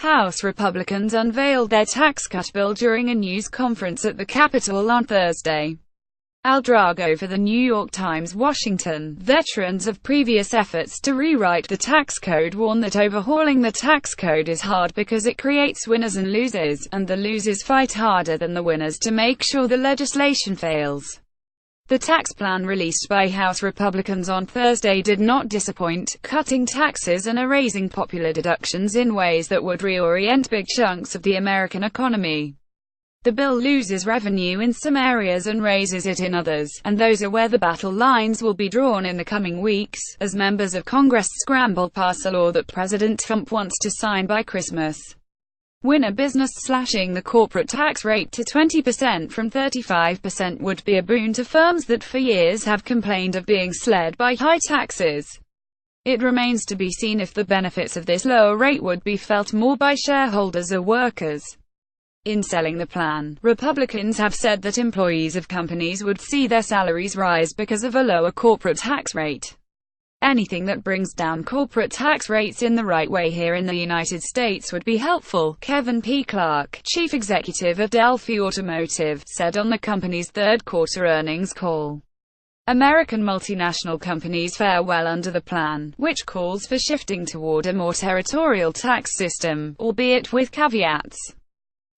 House Republicans unveiled their tax cut bill during a news conference at the Capitol on Thursday. Drago for the New York Times. Washington. Veterans of previous efforts to rewrite the tax code warn that overhauling the tax code is hard because it creates winners and losers, and the losers fight harder than the winners to make sure the legislation fails. The tax plan released by House Republicans on Thursday did not disappoint, cutting taxes and erasing popular deductions in ways that would reorient big chunks of the American economy. The bill loses revenue in some areas and raises it in others, and those are where the battle lines will be drawn in the coming weeks, as members of Congress scramble past a law that President Trump wants to sign by Christmas. Winner business. Slashing the corporate tax rate to 20% from 35% would be a boon to firms that for years have complained of being slayed by high taxes. It remains to be seen if the benefits of this lower rate would be felt more by shareholders or workers. In selling the plan, Republicans have said that employees of companies would see their salaries rise because of a lower corporate tax rate. Anything that brings down corporate tax rates in the right way here in the United States would be helpful, Kevin P. Clark, chief executive of Delphi Automotive, said on the company's third-quarter earnings call. American multinational companies fare well under the plan, which calls for shifting toward a more territorial tax system, albeit with caveats.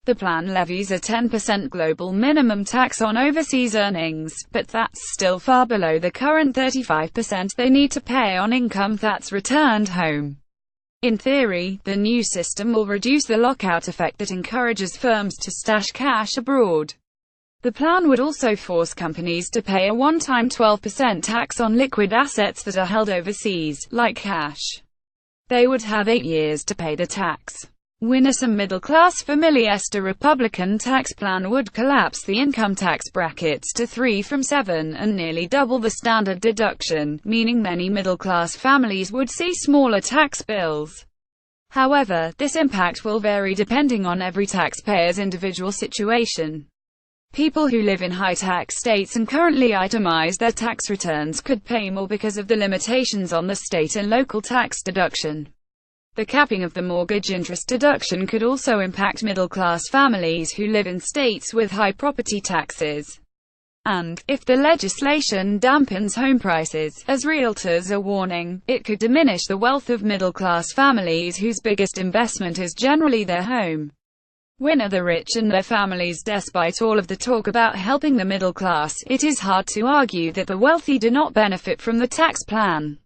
The plan levies a 10% global minimum tax on overseas earnings, but that's still far below the current 35% they need to pay on income that's returned home. In theory, the new system will reduce the lockout effect that encourages firms to stash cash abroad. The plan would also force companies to pay a one-time 12% tax on liquid assets that are held overseas, like cash. They would have 8 years to pay the tax. Winner. Some middle-class families. The Republican tax plan would collapse the income tax brackets to 3 from 7 and nearly double the standard deduction, meaning many middle-class families would see smaller tax bills. However, this impact will vary depending on every taxpayer's individual situation. People who live in high-tax states and currently itemize their tax returns could pay more because of the limitations on the state and local tax deduction. The capping of the mortgage interest deduction could also impact middle-class families who live in states with high property taxes. And, if the legislation dampens home prices, as realtors are warning, it could diminish the wealth of middle-class families whose biggest investment is generally their home. Winner. The rich and their families. Despite all of the talk about helping the middle class, it is hard to argue that the wealthy do not benefit from the tax plan.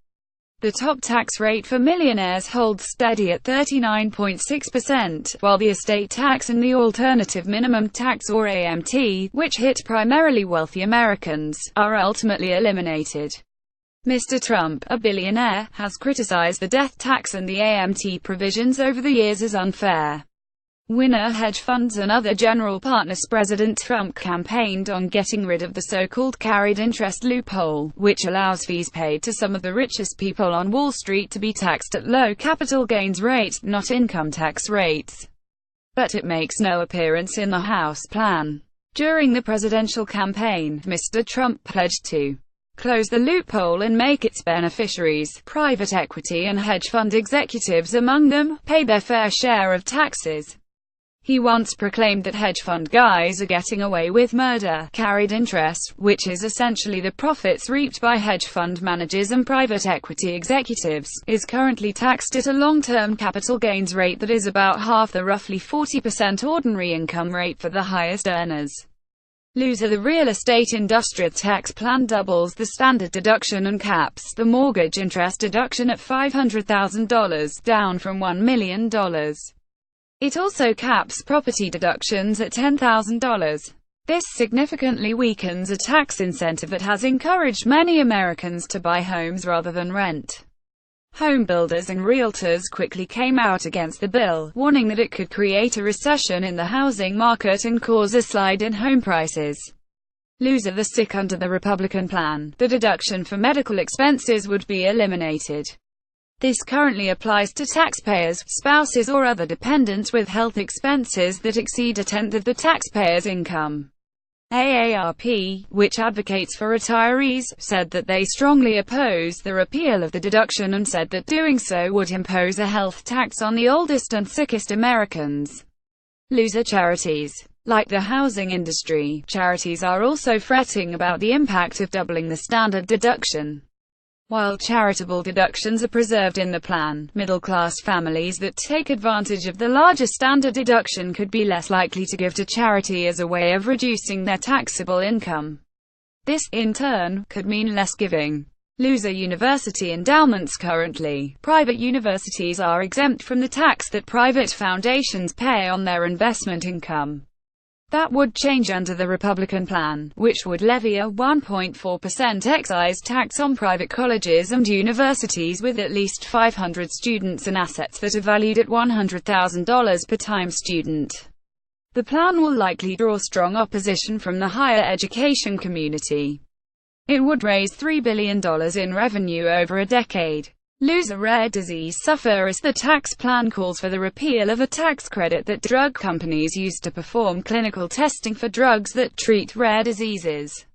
The top tax rate for millionaires holds steady at 39.6%, while the estate tax and the alternative minimum tax or AMT, which hit primarily wealthy Americans, are ultimately eliminated. Mr. Trump, a billionaire, has criticized the death tax and the AMT provisions over the years as unfair. Winner. Hedge funds and other general partners. President Trump campaigned on getting rid of the so-called carried interest loophole, which allows fees paid to some of the richest people on Wall Street to be taxed at low capital gains rates, not income tax rates. But it makes no appearance in the House plan. During the presidential campaign, Mr. Trump pledged to close the loophole and make its beneficiaries, private equity and hedge fund executives among them, pay their fair share of taxes. He once proclaimed that hedge fund guys are getting away with murder. Carried interest, which is essentially the profits reaped by hedge fund managers and private equity executives, is currently taxed at a long-term capital gains rate that is about half the roughly 40% ordinary income rate for the highest earners. Loser. The real estate industry tax plan doubles the standard deduction and caps the mortgage interest deduction at $500,000, down from $1 million. It also caps property deductions at $10,000. This significantly weakens a tax incentive that has encouraged many Americans to buy homes rather than rent. Home builders and realtors quickly came out against the bill, warning that it could create a recession in the housing market and cause a slide in home prices. Loser. The sick. Under the Republican plan, the deduction for medical expenses would be eliminated. This currently applies to taxpayers, spouses or other dependents with health expenses that exceed a tenth of the taxpayer's income. AARP, which advocates for retirees, said that they strongly oppose the repeal of the deduction and said that doing so would impose a health tax on the oldest and sickest Americans. Loser charities. Like the housing industry, charities are also fretting about the impact of doubling the standard deduction. While charitable deductions are preserved in the plan, middle-class families that take advantage of the larger standard deduction could be less likely to give to charity as a way of reducing their taxable income. This, in turn, could mean less giving. Loser university endowments. Currently, private universities are exempt from the tax that private foundations pay on their investment income. That would change under the Republican plan, which would levy a 1.4% excise tax on private colleges and universities with at least 500 students and assets that are valued at $100,000 per time student. The plan will likely draw strong opposition from the higher education community. It would raise $3 billion in revenue over a decade. Loser rare disease sufferers. The tax plan calls for the repeal of a tax credit that drug companies use to perform clinical testing for drugs that treat rare diseases.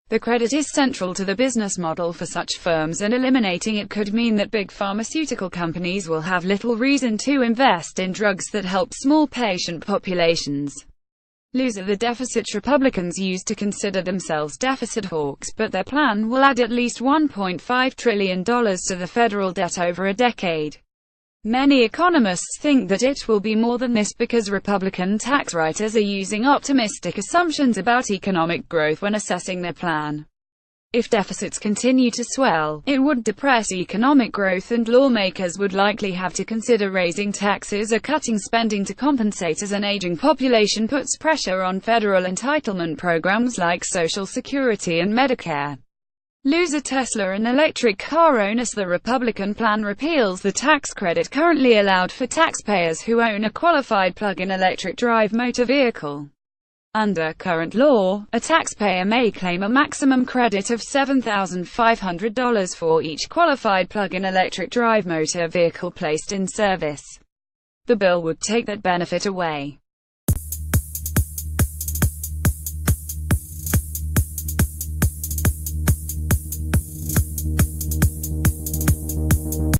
The credit is central to the business model for such firms, and eliminating it could mean that big pharmaceutical companies will have little reason to invest in drugs that help small patient populations. Loser the deficits. Republicans used to consider themselves deficit hawks, but their plan will add at least $1.5 trillion to the federal debt over a decade. Many economists think that it will be more than this because Republican tax writers are using optimistic assumptions about economic growth when assessing their plan. If deficits continue to swell, it would depress economic growth, and lawmakers would likely have to consider raising taxes or cutting spending to compensate as an aging population puts pressure on federal entitlement programs like Social Security and Medicare. Loser Tesla and electric car owners. The Republican plan repeals the tax credit currently allowed for taxpayers who own a qualified plug-in electric drive motor vehicle. Under current law, a taxpayer may claim a maximum credit of $7,500 for each qualified plug-in electric drive motor vehicle placed in service. The bill would take that benefit away.